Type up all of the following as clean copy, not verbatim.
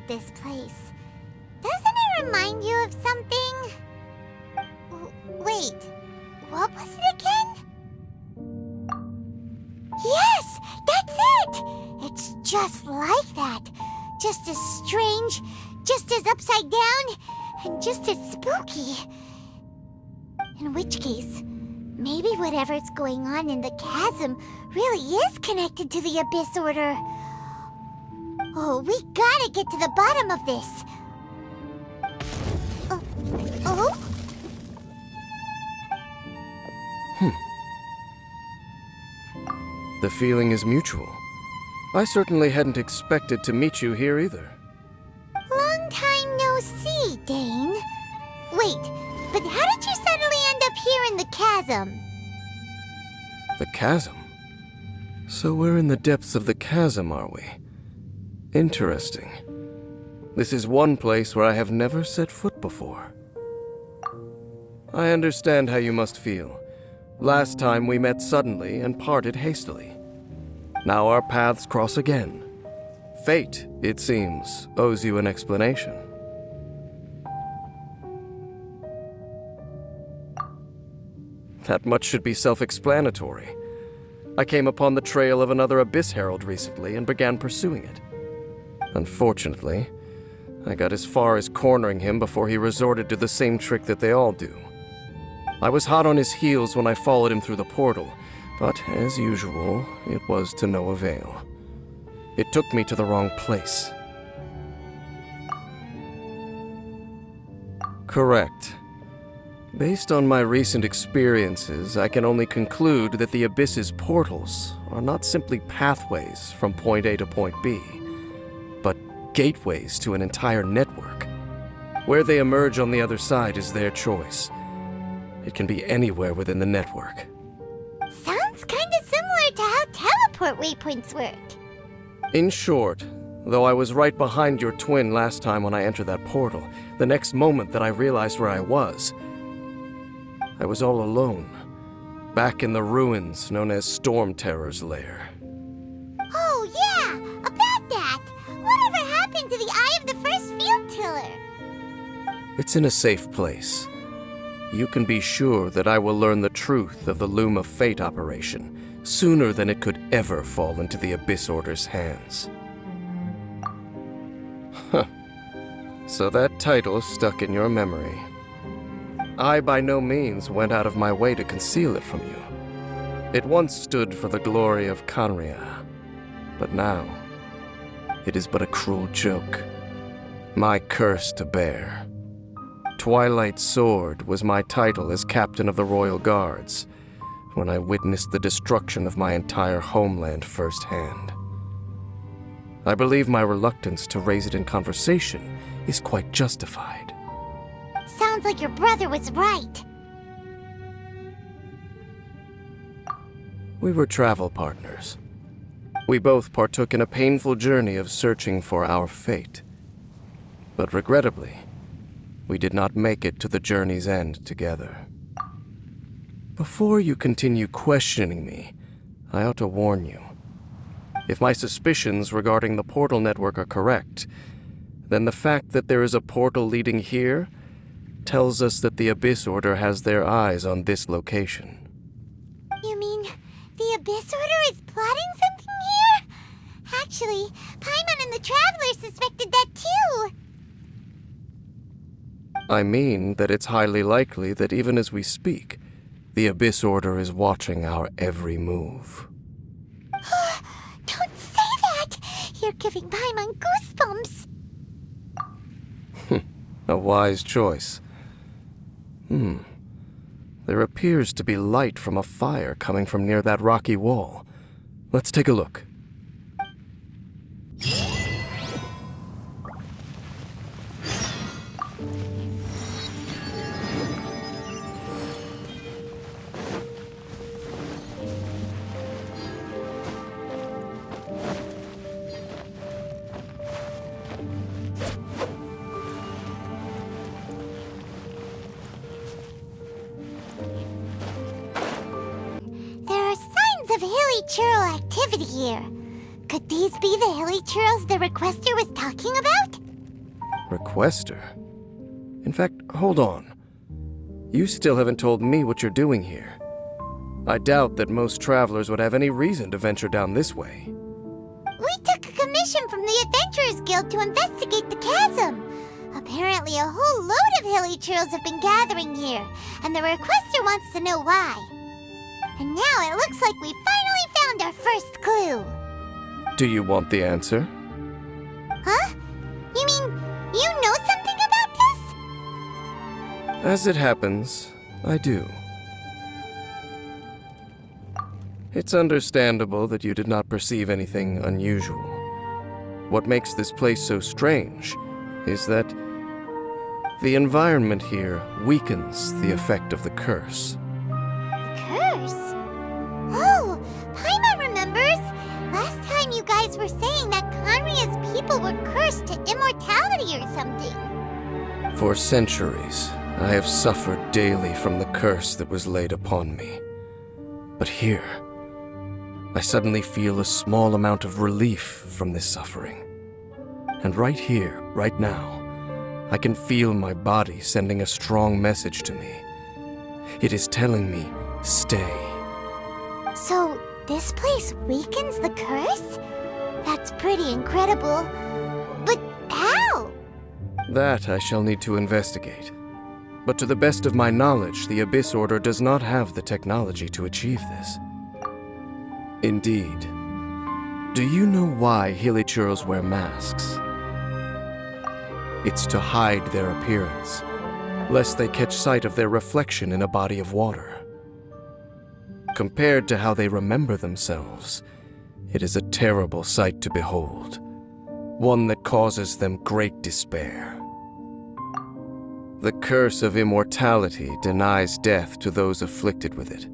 This place. Doesn't it remind you of something? Wait, what was it again? Yes, that's it! It's just like that. Just as strange, just as upside down, and just as spooky. In which case, maybe whatever's going on in the chasm really is connected to the Abyss Order. Oh, we gotta get to the bottom of this. Oh? The feeling is mutual. I certainly hadn't expected to meet you here either. Long time no see, Dane. Wait, but how did you suddenly end up here in the chasm? The chasm? So we're in the depths of the chasm, are we? Interesting. This is one place where I have never set foot before. I understand how you must feel. Last time we met suddenly and parted hastily. Now our paths cross again. Fate, it seems, owes you an explanation. That much should be self-explanatory. I came upon the trail of another Abyss Herald recently and began pursuing it. Unfortunately, I got as far as cornering him before he resorted to the same trick that they all do. I was hot on his heels when I followed him through the portal, but as usual, it was to no avail. It took me to the wrong place. Correct. Based on my recent experiences, I can only conclude that the Abyss's portals are not simply pathways from point A to point B, but gateways to an entire network. Where they emerge on the other side is their choice. It can be anywhere within the network. Sounds kinda similar to how teleport waypoints work. In short, though I was right behind your twin last time when I entered that portal, the next moment that I realized where I was all alone, back in the ruins known as Storm Terror's lair. Oh yeah, about that! Whatever happened to the Eye of the First Field Tiller? It's in a safe place. You can be sure that I will learn the truth of the Loom of Fate operation sooner than it could ever fall into the Abyss Order's hands. Huh. So that title stuck in your memory. I by no means went out of my way to conceal it from you. It once stood for the glory of Canria, but now it is but a cruel joke. My curse to bear. Twilight Sword was my title as captain of the Royal Guards when I witnessed the destruction of my entire homeland firsthand. I believe my reluctance to raise it in conversation is quite justified. Sounds like your brother was right. We were travel partners. We both partook in a painful journey of searching for our fate. But regrettably, we did not make it to the journey's end together. Before you continue questioning me, I ought to warn you. If my suspicions regarding the portal network are correct, then the fact that there is a portal leading here tells us that the Abyss Order has their eyes on this location. You mean the Abyss Order is plotting something here? Actually, Paimon and the Traveler suspected that too. I mean that it's highly likely that even as we speak, the Abyss Order is watching our every move. Don't say They're giving Paimon goosebumps. A wise choice. There appears to be light from a fire coming from near that rocky wall. Let's take a look. Of hilly churl activity here. Could these be the hilly churls the requester was talking about? Requester? In fact, hold on. You still haven't told me what you're doing here. I doubt that most travelers would have any reason to venture down this way. We took a commission from the Adventurers Guild to investigate the chasm. Apparently a whole load of hilly churls have been gathering here, and the requester wants to know why. And now it looks like we finally found our first clue. Do you want the answer? Huh? You mean, you know something about this? As it happens, I do. It's understandable that you did not perceive anything unusual. What makes this place so strange is that the environment here weakens the effect of the curse. Curse? Oh, Paimon remembers! Last time you guys were saying that Conria's people were cursed to immortality or something. For centuries, I have suffered daily from the curse that was laid upon me. But here, I suddenly feel a small amount of relief from this suffering. And right here, right now, I can feel my body sending a strong message to me. It is telling me, stay. So, this place weakens the curse? That's pretty incredible. But how? That I shall need to investigate. But to the best of my knowledge, the Abyss Order does not have the technology to achieve this. Indeed. Do you know why Hilichurls wear masks? It's to hide their appearance, lest they catch sight of their reflection in a body of water. Compared to how they remember themselves, it is a terrible sight to behold, one that causes them great despair. The curse of immortality denies death to those afflicted with it,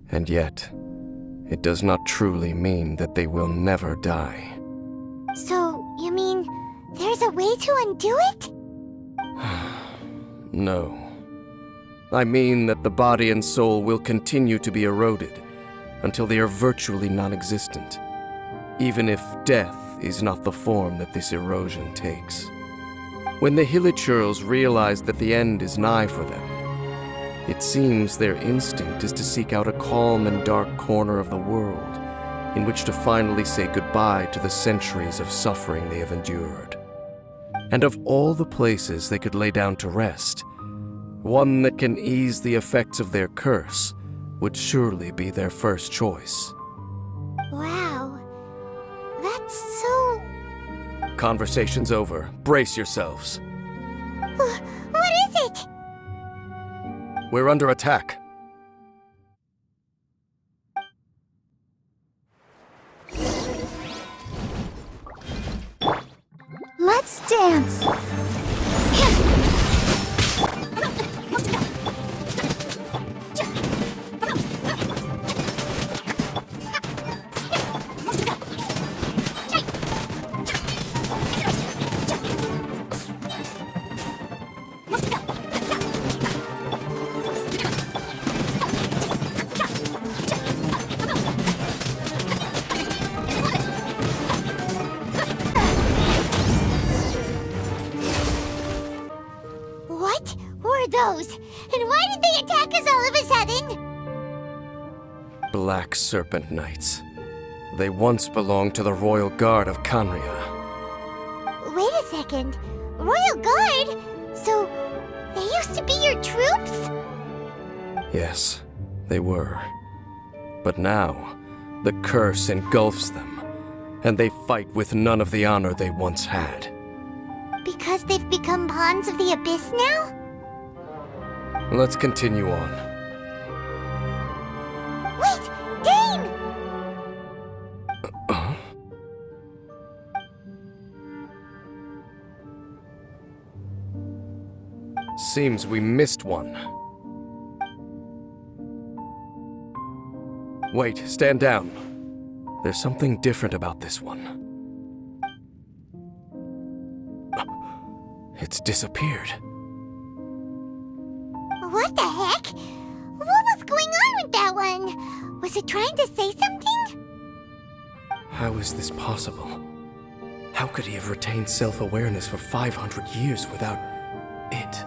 and yet, it does not truly mean that they will never die. So, you mean there's a way to undo it? No. I mean that the body and soul will continue to be eroded until they are virtually non-existent, even if death is not the form that this erosion takes. When the Hilichurls realize that the end is nigh for them, it seems their instinct is to seek out a calm and dark corner of the world in which to finally say goodbye to the centuries of suffering they have endured. And of all the places they could lay down to rest, one that can ease the effects of their curse would surely be their first choice. Wow. That's so... Conversation's over. Brace yourselves. What is it? We're under attack. Let's dance. What were those? And why did they attack us all of a sudden? Black Serpent Knights. They once belonged to the Royal Guard of Canria. Wait a second. Royal Guard? So, they used to be your troops? Yes, they were. But now, the curse engulfs them, and they fight with none of the honor they once had. Because they've become pawns of the Abyss now? Let's continue on. Wait! Dane! Seems we missed one. Wait, stand down. There's something different about this one. It's disappeared. What the heck? What was going on with that one? Was it trying to say something? How is this possible? How could he have retained self-awareness for 500 years without it?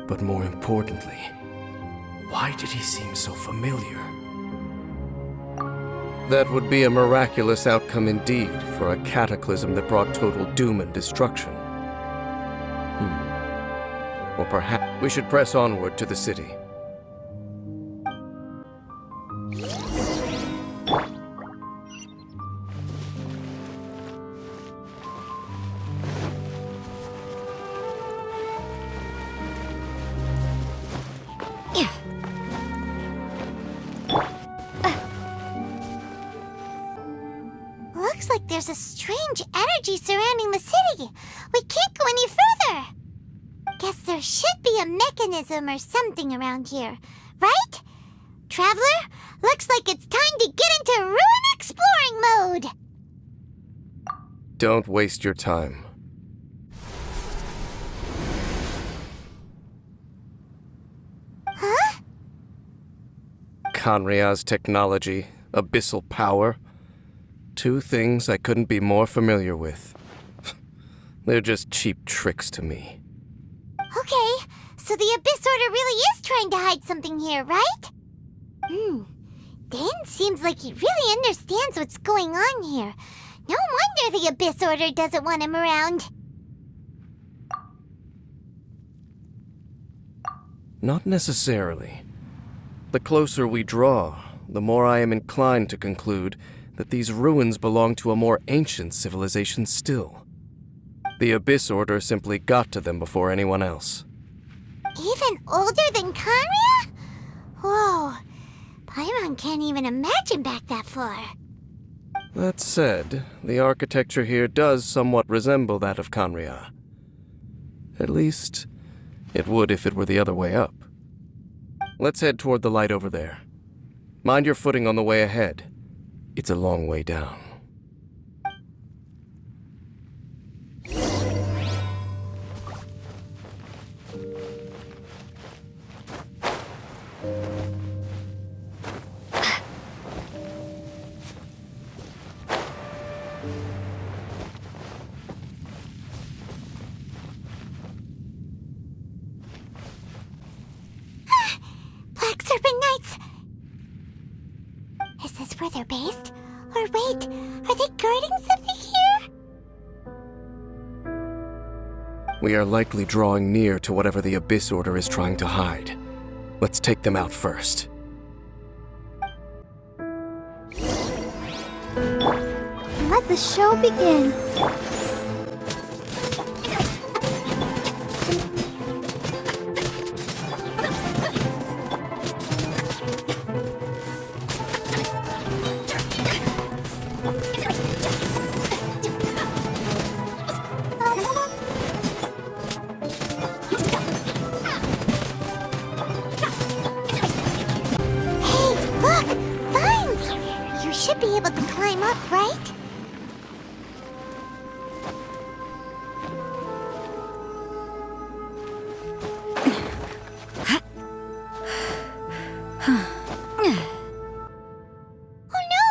But more importantly, why did he seem so familiar? That would be a miraculous outcome indeed for a cataclysm that brought total doom and destruction. Or perhaps we should press onward to the city. Looks like there's a strange energy surrounding the city. We can't go any further. Guess there should be a mechanism or something around here, right? Traveler, looks like it's time to get into ruin exploring mode. Don't waste your time. Huh? Conria's technology, abyssal power. Two things I couldn't be more familiar with. They're just cheap tricks to me. Okay, so the Abyss Order really is trying to hide something here, right? Dane seems like he really understands what's going on here. No wonder the Abyss Order doesn't want him around. Not necessarily. The closer we draw, the more I am inclined to conclude that these ruins belong to a more ancient civilization still. The Abyss Order simply got to them before anyone else. Even older than Conria? Whoa, Paimon can't even imagine back that far. That said, the architecture here does somewhat resemble that of Conria. At least, it would if it were the other way up. Let's head toward the light over there. Mind your footing on the way ahead. It's a long way down. Black Serpent Knights! Is this where they're based? Or wait, are they guarding something here? We are likely drawing near to whatever the Abyss Order is trying to hide. Let's take them out first. Let the show begin. Should be able to climb up, right? Oh no!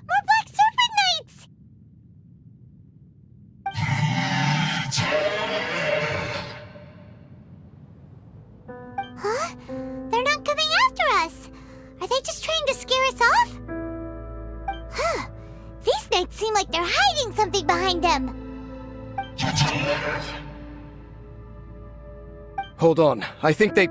More Black Serpent Knights! Huh? They're not coming after us! Are they just trying to scare us off? Huh. These knights seem like they're hiding something behind them. Hold on, I think they...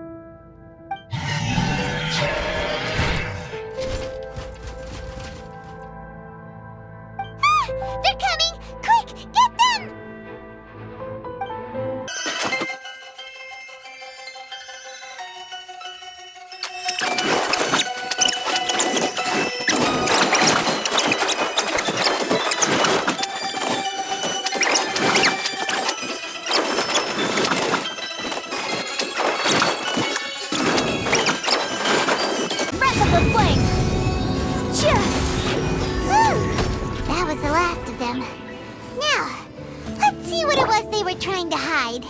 trying to hide.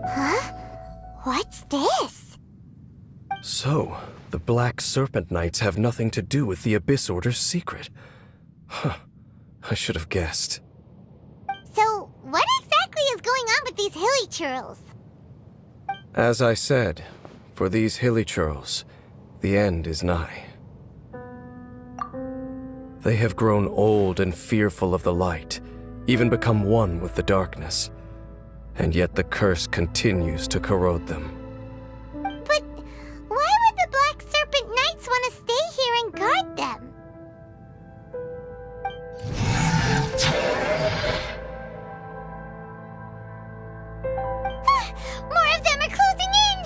Huh? What's this? So, the Black Serpent Knights have nothing to do with the Abyss Order's secret. Huh. I should have guessed. So, what exactly is going on with these hilly churls? As I said, for these hilly churls, the end is nigh. They have grown old and fearful of the light, even become one with the darkness. And yet the curse continues to corrode them. But why would the Black Serpent Knights want to stay here and guard them? More of them are closing in!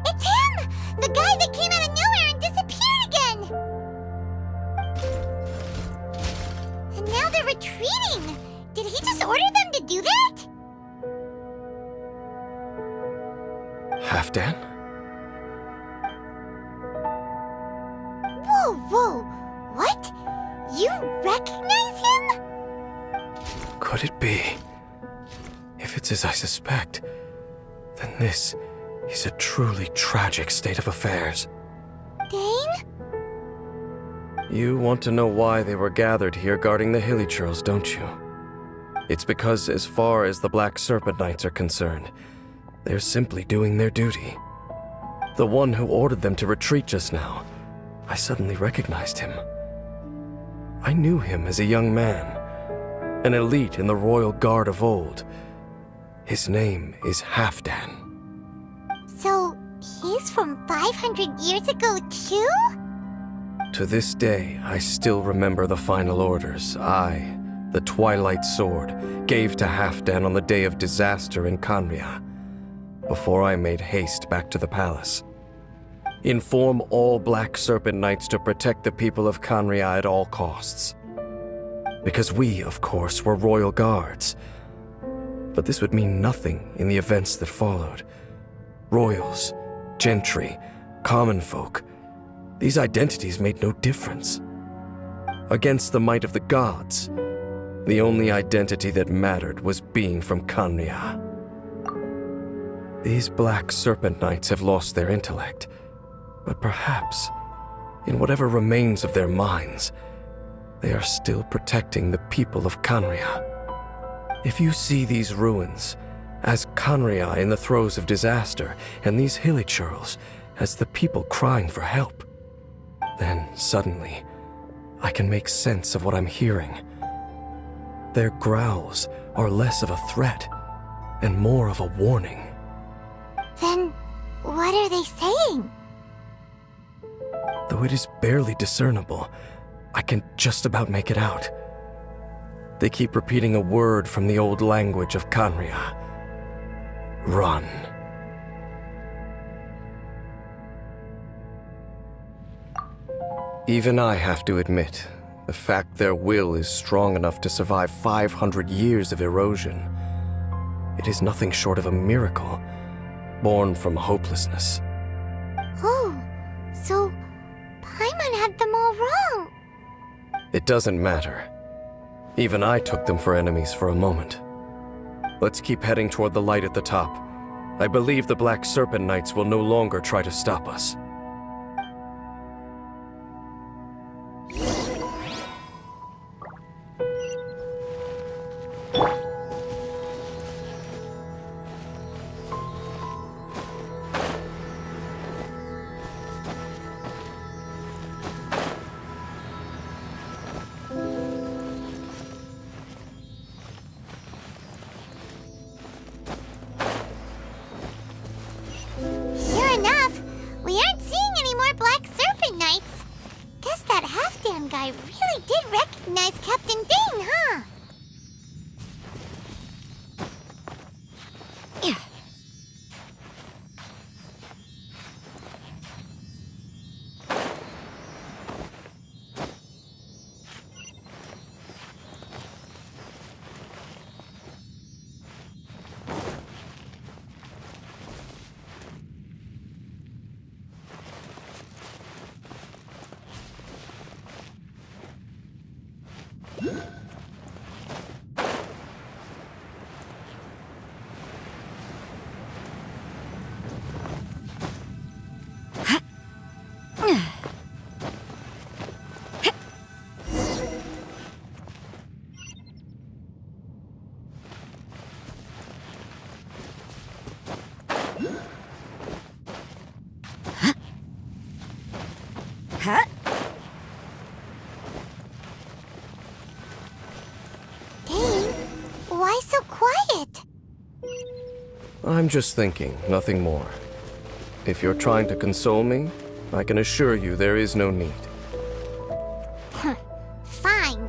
It's him! The guy that came out of nowhere and disappeared again! And now they're retreating! Did he just order them to do that? Halfdan? Whoa! What? You recognize him? Could it be? If it's as I suspect, then this is a truly tragic state of affairs. Dane? You want to know why they were gathered here guarding the hilly churls, don't you? It's because as far as the Black Serpent Knights are concerned, they're simply doing their duty. The one who ordered them to retreat just now, I suddenly recognized him. I knew him as a young man, an elite in the royal guard of old. His name is Halfdan. So, he's from 500 years ago too? To this day, I still remember the final orders I, the Twilight Sword, gave to Halfdan on the day of disaster in Khaenri'ah, before I made haste back to the palace. Inform all Black Serpent Knights to protect the people of Khaenri'ah at all costs. Because we, of course, were royal guards. But this would mean nothing in the events that followed. Royals, gentry, common folk, these identities made no difference. Against the might of the gods, the only identity that mattered was being from Khaenri'ah. These Black Serpent Knights have lost their intellect, but perhaps, in whatever remains of their minds, they are still protecting the people of Khaenri'ah. If you see these ruins as Khaenri'ah in the throes of disaster, and these hilly churls as the people crying for help, then suddenly I can make sense of what I'm hearing. Their growls are less of a threat and more of a warning. Then, what are they saying? Though it is barely discernible, I can just about make it out. They keep repeating a word from the old language of Khaenri'ah. Run. Even I have to admit, the fact their will is strong enough to survive 500 years of erosion, it is nothing short of a miracle, born from hopelessness. Oh, so Paimon had them all wrong. It doesn't matter. Even I took them for enemies for a moment. Let's keep heading toward the light at the top. I believe the Black Serpent Knights will no longer try to stop us. Sure enough, we aren't seeing any more Black Serpent Knights. Guess that Halfdan guy really did recognize Captain Dane, huh? Huh? Dane, why so quiet? I'm just thinking, nothing more. If you're trying to console me, I can assure you there is no need. Fine.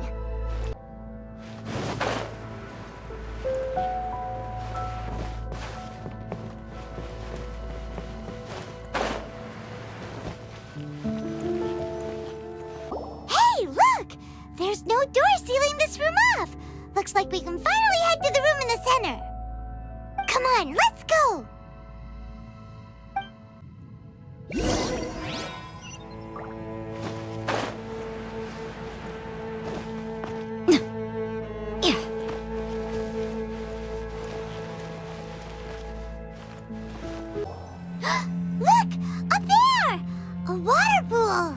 Hey, look! There's no door sealing this room off. Looks like we can finally head to the room in the center. Come on, let's go! Look! Up there! A water pool!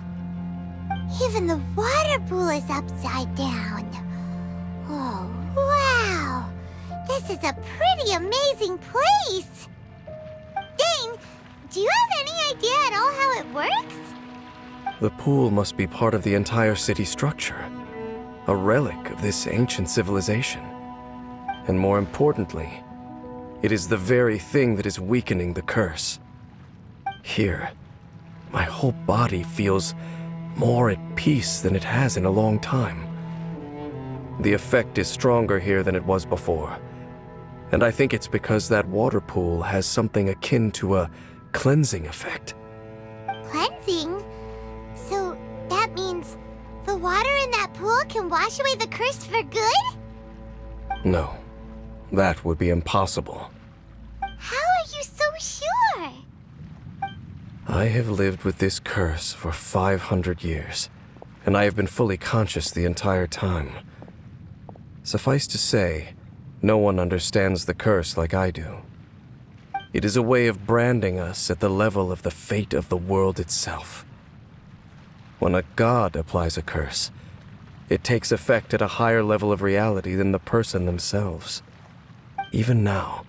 Even the water pool is upside down. Oh, wow! This is a pretty amazing place! Dane, do you have any idea at all how it works? The pool must be part of the entire city structure, a relic of this ancient civilization. And more importantly, it is the very thing that is weakening the curse. Here, my whole body feels more at peace than it has in a long time. The effect is stronger here than it was before, and I think it's because that water pool has something akin to a cleansing effect. Cleansing? So that means the water in that pool can wash away the curse for good? No, that would be impossible. How are you so sure? I have lived with this curse for 500 years, and I have been fully conscious the entire time. Suffice to say, no one understands the curse like I do. It is a way of branding us at the level of the fate of the world itself. When a god applies a curse, it takes effect at a higher level of reality than the person themselves. Even now,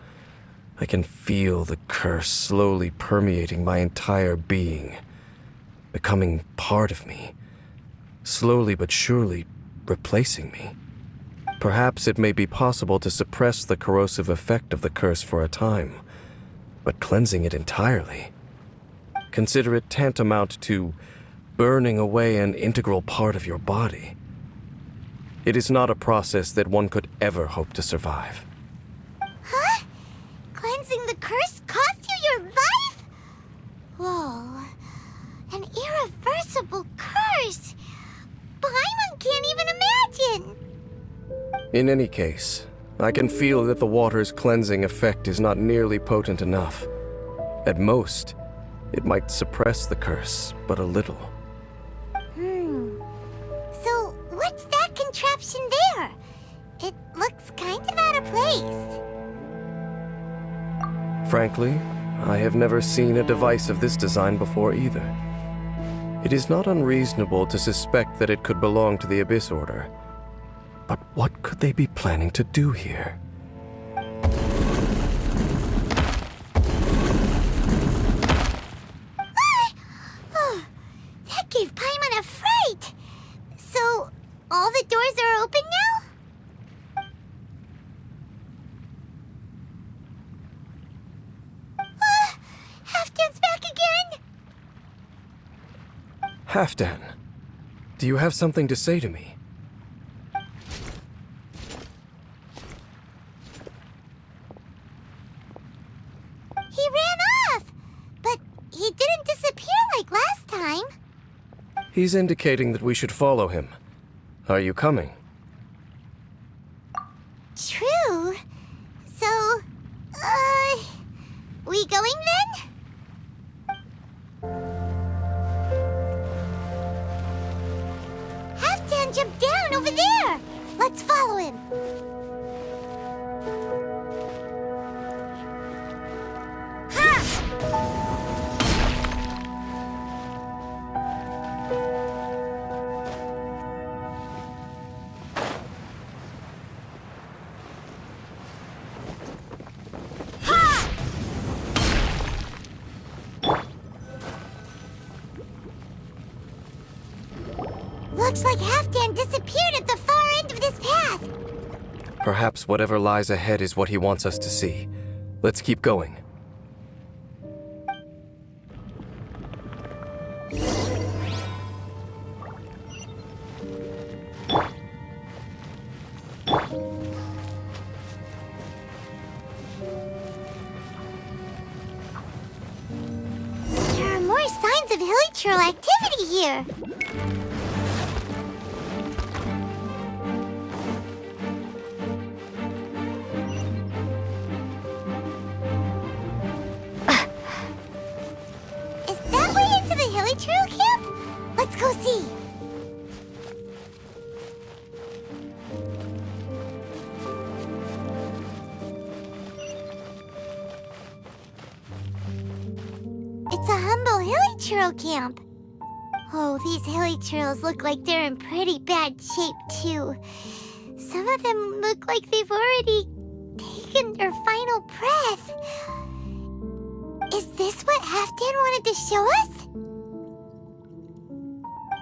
I can feel the curse slowly permeating my entire being, becoming part of me, slowly but surely replacing me. Perhaps it may be possible to suppress the corrosive effect of the curse for a time, but cleansing it entirely, consider it tantamount to burning away an integral part of your body. It is not a process that one could ever hope to survive. Huh? Cleansing the curse cost you your life? Whoa. An irreversible curse. Paimon can't even imagine. In any case, I can feel that the water's cleansing effect is not nearly potent enough. At most, it might suppress the curse, but a little. So, what's that contraption there? It looks kind of out of place. Frankly, I have never seen a device of this design before either. It is not unreasonable to suspect that it could belong to the Abyss Order. But what could they be planning to do here? That gave Paimon a fright. So, all the doors are open now? Halfdan's back again? Halfdan, do you have something to say to me? He ran off, but he didn't disappear like last time. He's indicating that we should follow him. Are you coming? True. So, we going then? Halfdan jumped down over there. Let's follow him. Looks like Halfdan disappeared at the far end of this path. Perhaps whatever lies ahead is what he wants us to see. Let's keep going. There are more signs of hilichurl activity here. Is that way into the hilichurl camp? Let's go see. It's a humble hilichurl camp. Oh, these hilichurls look like they're in pretty bad shape, too. Some of them look like they've already taken their final breath. Is this what Halfdan wanted to show us?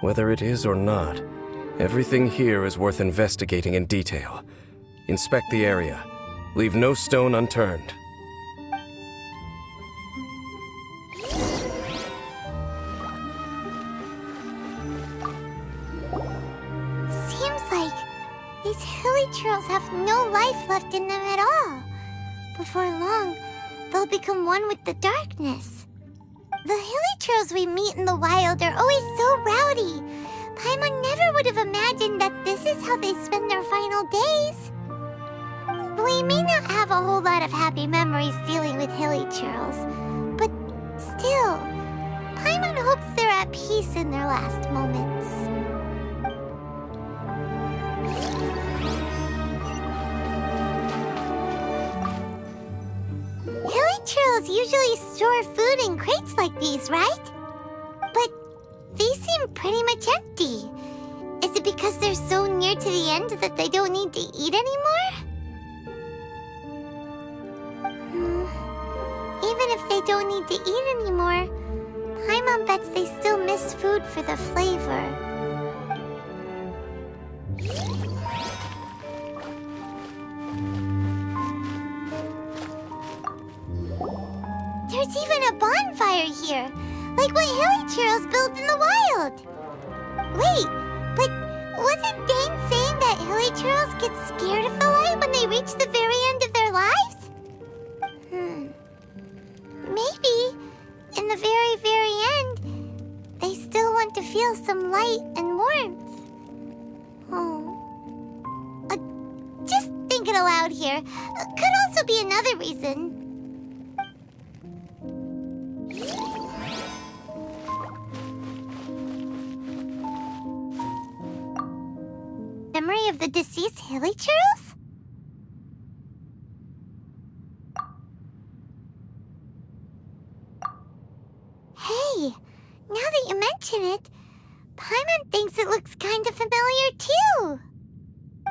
Whether it is or not, everything here is worth investigating in detail. Inspect the area. Leave no stone unturned. Seems like these hilichurls have no life left in them at all. Before long, they'll become one with the darkness. The hilichurls we meet in the wild are always so rowdy. Paimon never would have imagined that this is how they spend their final days. We may not have a whole lot of happy memories dealing with hilichurls, but still, Paimon hopes they're at peace in their last moments. Hilichurls usually store food in crates like these, right? But these seem pretty much empty. Is it because they're so near to the end that they don't need to eat anymore? Even if they don't need to eat anymore, Paimon bets they still miss food for the flavor. There's even a bonfire here, like what hilichurls build in the wild. Wait, but wasn't Dane saying that hilichurls get scared of the light when they reach the very end of their lives? Maybe, in the very, very end, they still want to feel some light and warmth. Oh. Just thinking aloud here. Could also be another reason. Memory of the deceased hilichurls? Hey, now that you mention it, Paimon thinks it looks kind of familiar too.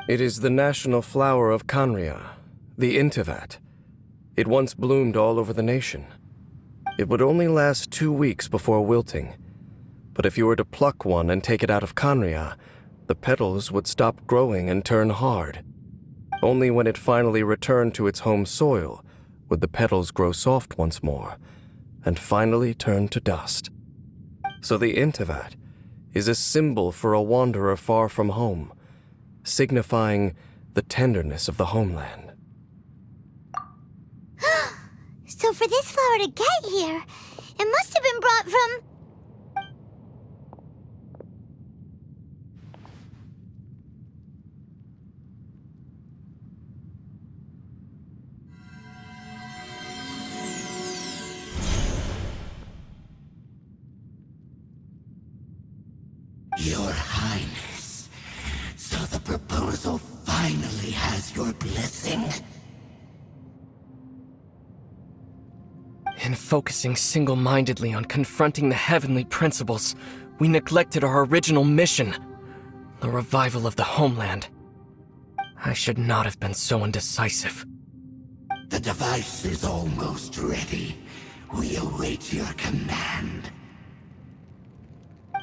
It is the national flower of Canria, the Intivat. It once bloomed all over the nation. It would only last 2 weeks before wilting. But if you were to pluck one and take it out of Canria, the petals would stop growing and turn hard. Only when it finally returned to its home soil would the petals grow soft once more, and finally turn to dust. So the Intivat is a symbol for a wanderer far from home, signifying the tenderness of the homeland. So for this flower to get here, it must have been brought from... Your Highness, so the proposal finally has your blessing? In focusing single-mindedly on confronting the heavenly principles, we neglected our original mission, the revival of the homeland. I should not have been so indecisive. The device is almost ready. We await your command.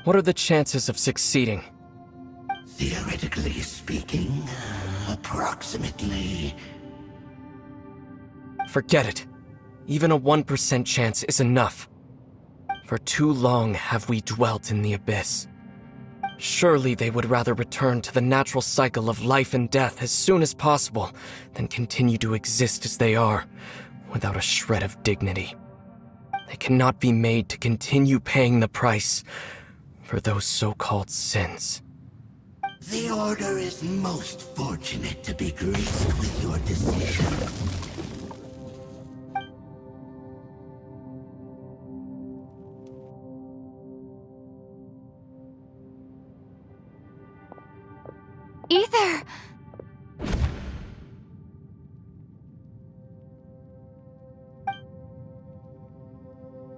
What are the chances of succeeding? Theoretically speaking, approximately. Forget it. Even a 1% chance is enough. For too long have we dwelt in the abyss. Surely they would rather return to the natural cycle of life and death as soon as possible than continue to exist as they are, without a shred of dignity. They cannot be made to continue paying the price for those so-called sins. The Order is most fortunate to be graced with your decision. Ether!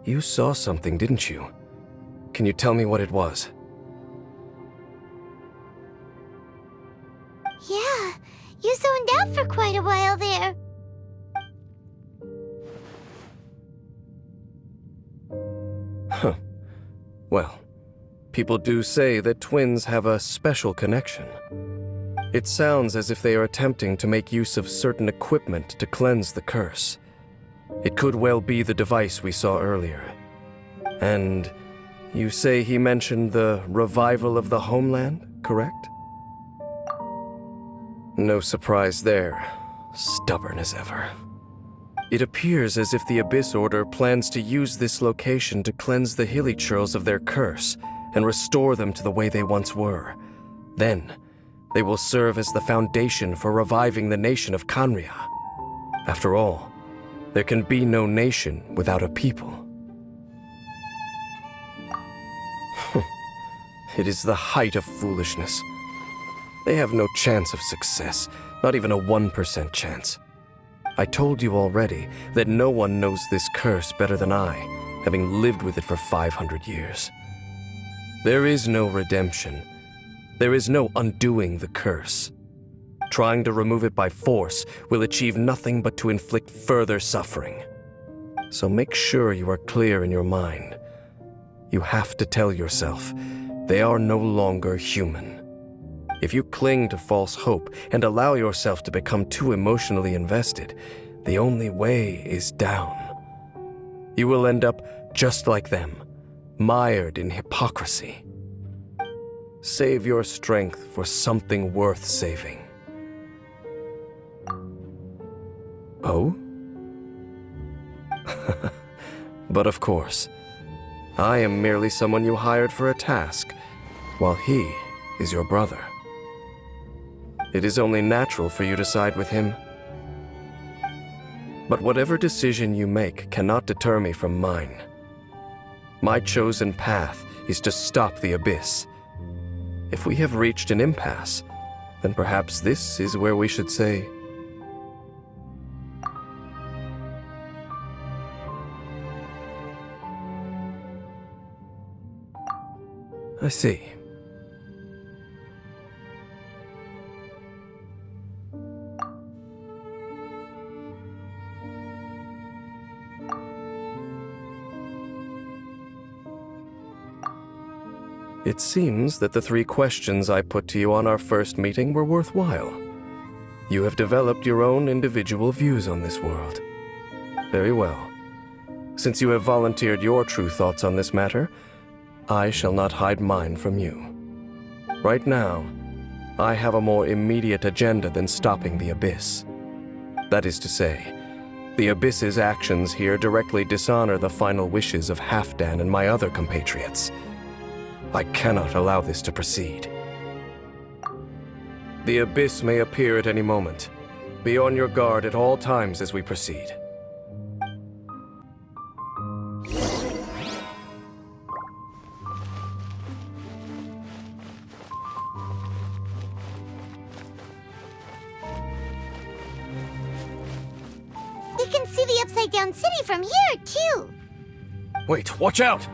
You saw something, didn't you? Can you tell me what it was? Yeah, you zoned out for quite a while there. Huh. Well, people do say that twins have a special connection. It sounds as if they are attempting to make use of certain equipment to cleanse the curse. It could well be the device we saw earlier. And you say he mentioned the revival of the homeland, correct? No surprise there. Stubborn as ever. It appears as if the Abyss Order plans to use this location to cleanse the Hilly-Churls of their curse and restore them to the way they once were. Then, they will serve as the foundation for reviving the nation of Canria. After all, there can be no nation without a people. It is the height of foolishness. They have no chance of success, not even a 1% chance. I told you already that no one knows this curse better than I, having lived with it for 500 years. There is no redemption. There is no undoing the curse. Trying to remove it by force will achieve nothing but to inflict further suffering. So make sure you are clear in your mind. You have to tell yourself, they are no longer human. If you cling to false hope and allow yourself to become too emotionally invested, the only way is down. You will end up just like them, mired in hypocrisy. Save your strength for something worth saving. Oh? But of course, I am merely someone you hired for a task, while he is your brother. It is only natural for you to side with him. But whatever decision you make cannot deter me from mine. My chosen path is to stop the Abyss. If we have reached an impasse, then perhaps this is where we should say, I see. It seems that the 3 questions I put to you on our first meeting were worthwhile. You have developed your own individual views on this world. Very well. Since you have volunteered your true thoughts on this matter, I shall not hide mine from you. Right now, I have a more immediate agenda than stopping the Abyss. That is to say, the Abyss's actions here directly dishonor the final wishes of Halfdan and my other compatriots. I cannot allow this to proceed. The Abyss may appear at any moment. Be on your guard at all times as we proceed. You can see the upside-down city from here, too. Wait, watch out!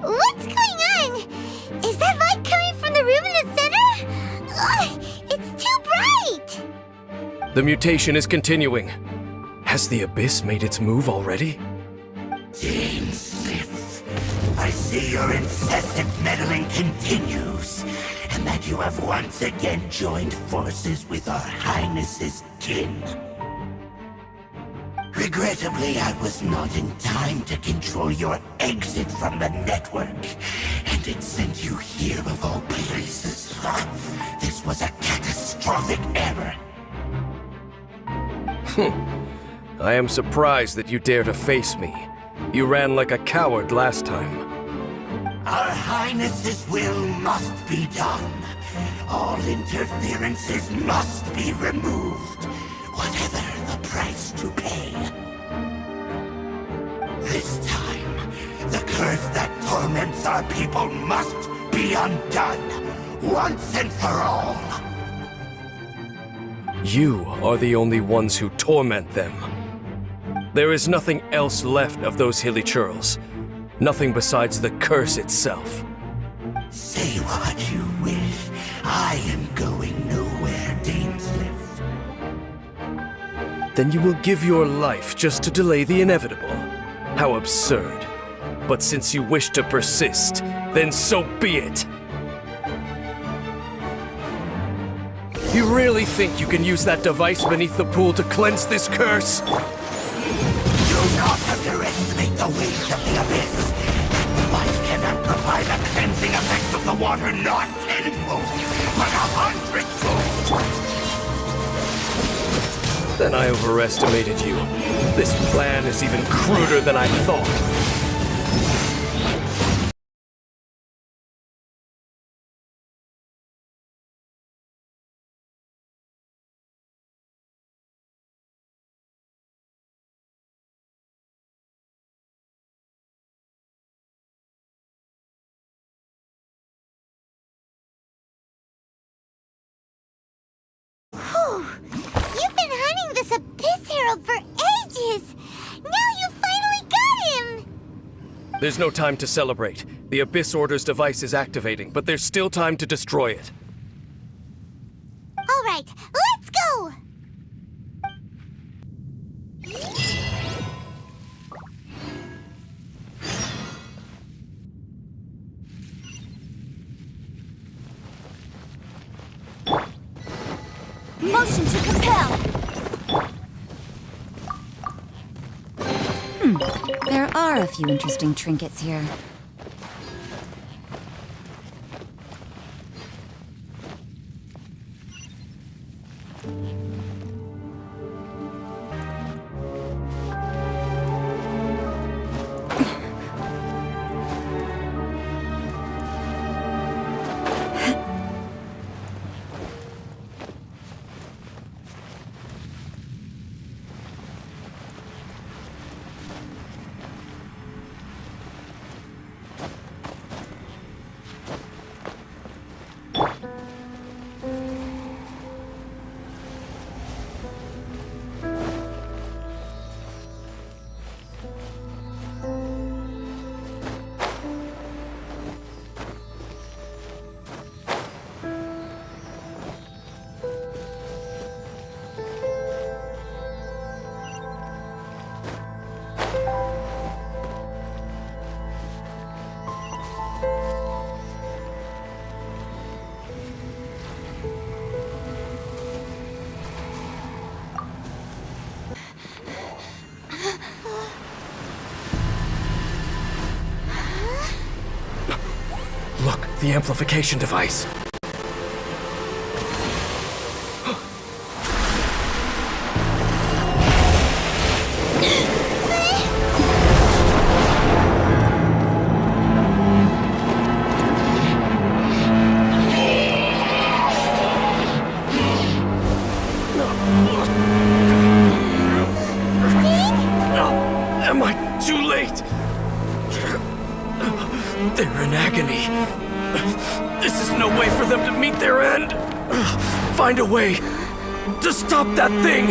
What's going on? Is that light coming from the room in the center? It's too bright! The mutation is continuing. Has the Abyss made its move already? Sif, I see your incessant meddling continues, and that you have once again joined forces with our Highness's kin. Regrettably, I was not in time to control your exit from the network, and it sent you here of all places. This was a catastrophic error. I am surprised that you dare to face me. You ran like a coward last time. Our Highness's will must be done. All interferences must be removed, whatever the price to pay. This time, the curse that torments our people must be undone, once and for all. You are the only ones who torment them. There is nothing else left of those hilly churls. Nothing besides the curse itself. Say what you wish. I am going nowhere, Dainsliff. Then you will give your life just to delay the inevitable. How absurd. But since you wish to persist, then so be it. You really think you can use that device beneath the pool to cleanse this curse? Do not underestimate the weight of the abyss. The light can amplify the cleansing effect of the water not tenfold, but 100-fold. Then I overestimated you. This plan is even cruder than I thought. You've been hunting this Abyss Herald for ages! Now you finally got him! There's no time to celebrate. The Abyss Order's device is activating, but there's still time to destroy it. All right, let's go! Motion to compel! There are a few interesting trinkets here. Look, the amplification device. Am I too late? They're in agony. This is no way for them to meet their end. Find a way to stop that thing.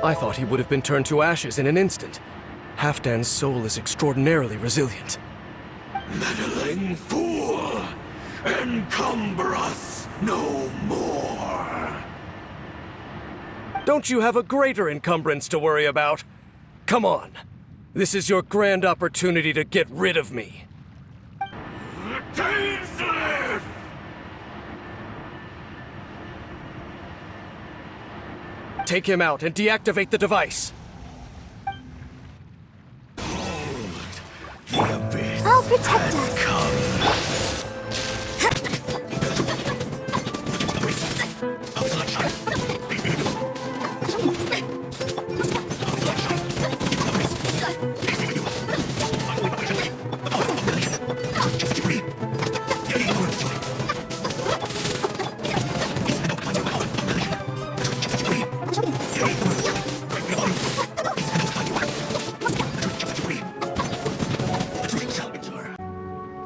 I thought he would have been turned to ashes in an instant. Halfdan's soul is extraordinarily resilient. Meddling fool! Encumber us no more! Don't you have a greater encumbrance to worry about? Come on. This is your grand opportunity to get rid of me. Tainslip! Take him out and deactivate the device. The abyss I'll protect has us. come.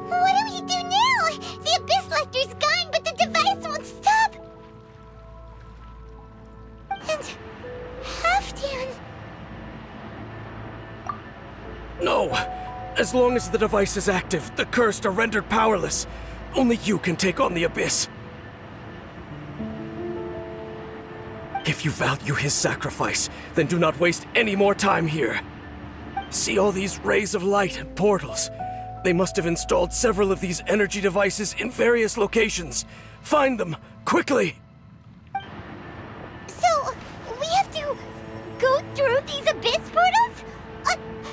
What do we do now? The Abyss Lecter's gone, but the device won't stop. And Halfdan. No! As long as the device is active, the cursed are rendered powerless. Only you can take on the Abyss. If you value his sacrifice, then do not waste any more time here. See all these rays of light and portals? They must have installed several of these energy devices in various locations. Find them, quickly! So, we have to go through these Abyss portals?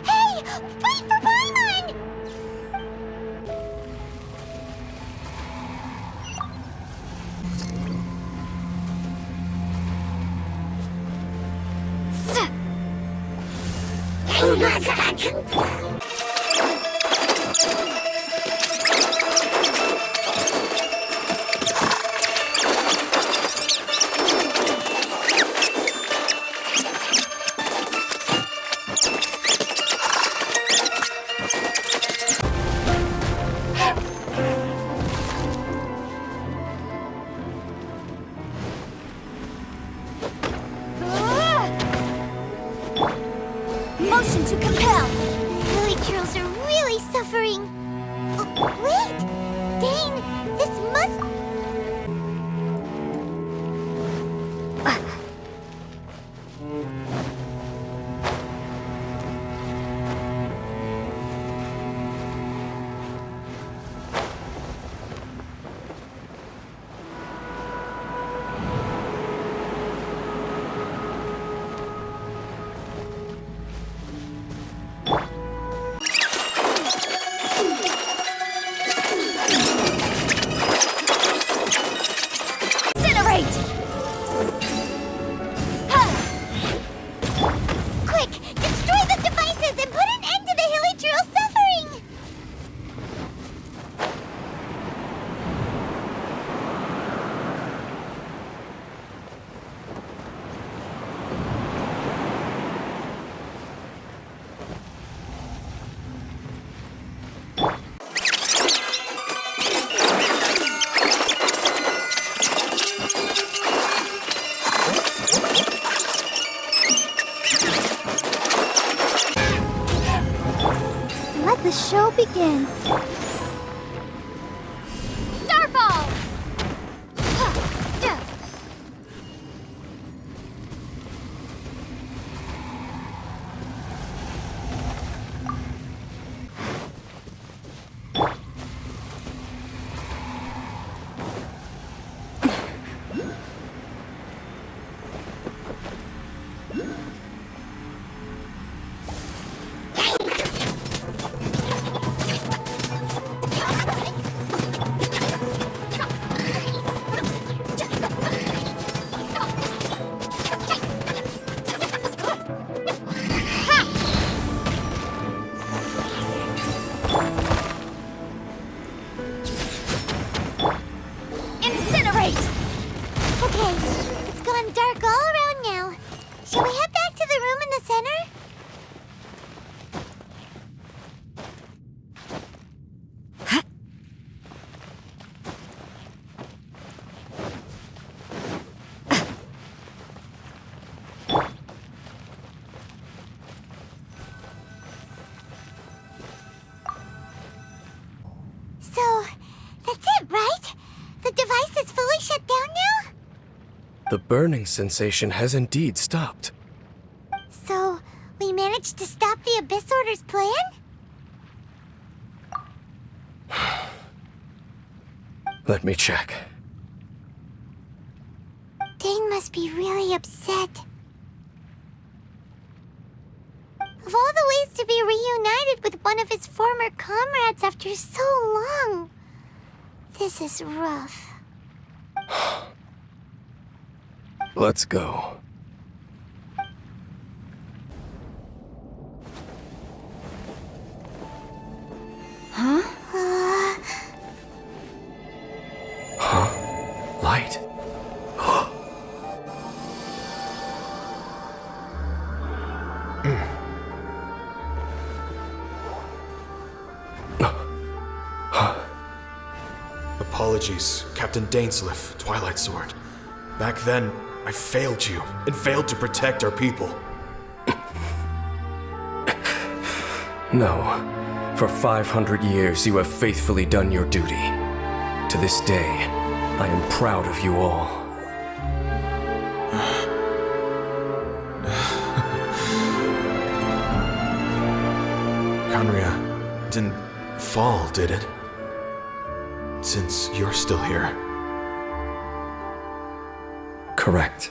Hey! Wait for Paimon! Motion to compel. Helichurls are really suffering. Wait! Dane, this must... Incinerate! Quick! Destroy the devices and put an end to the Helichurl suffering! Let the show begin. Starfall! Incinerate! Okay, it's gone dark all around now. Shall we head back to the room in the center? The burning sensation has indeed stopped. So, we managed to stop the Abyss Order's plan? Let me check. Dane must be really upset. Of all the ways to be reunited with one of his former comrades after so long, this is rough. Let's go. Huh? Light. Apologies, Captain Dainsleif, Twilight Sword. Back then, I failed you, and failed to protect our people. No. For 500 years, you have faithfully done your duty. To this day, I am proud of you all. Conria didn't fall, did it? Since you're still here. Correct.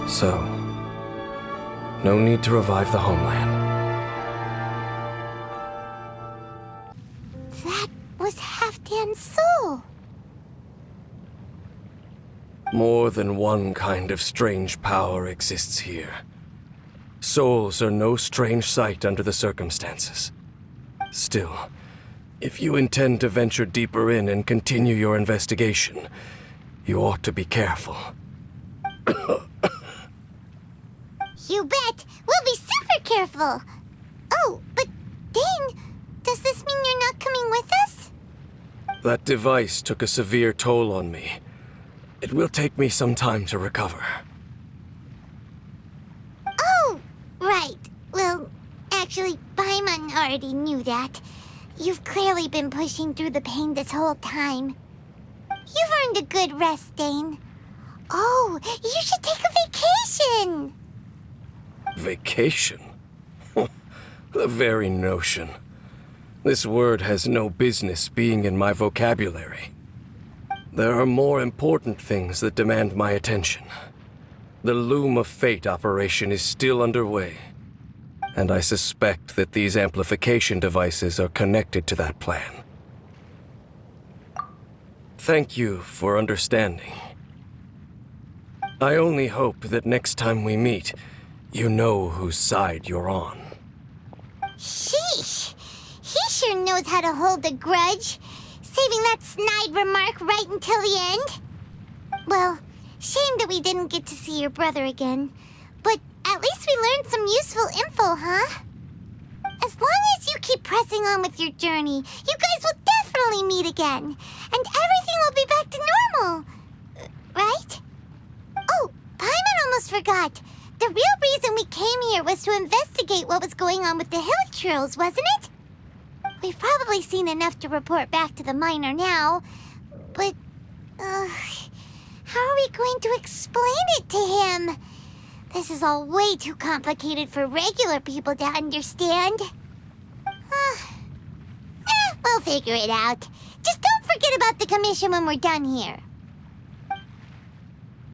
So, no need to revive the homeland. That was Halfdan's soul. More than one kind of strange power exists here. Souls are no strange sight under the circumstances. Still, if you intend to venture deeper in and continue your investigation, you ought to be careful. You bet! We'll be super careful! Oh, but Dane, does this mean you're not coming with us? That device took a severe toll on me. It will take me some time to recover. Oh, right. Well, actually, Paimon already knew that. You've clearly been pushing through the pain this whole time. You've earned a good rest, Dane. Oh, you should take a vacation! Vacation? The very notion. This word has no business being in my vocabulary. There are more important things that demand my attention. The Loom of Fate operation is still underway, and I suspect that these amplification devices are connected to that plan. Thank you for understanding. I only hope that next time we meet, you know whose side you're on. Sheesh! He sure knows how to hold a grudge, saving that snide remark right until the end. Well, shame that we didn't get to see your brother again, but at least we learned some useful info, huh? As long as you keep pressing on with your journey, you guys will definitely meet again, and everything will be back to normal. Right? Oh, Paimon almost forgot. The real reason we came here was to investigate what was going on with the hill trolls, wasn't it? We've probably seen enough to report back to the miner now, but, how are we going to explain it to him? This is all way too complicated for regular people to understand. We'll figure it out. Just don't forget about the commission when we're done here.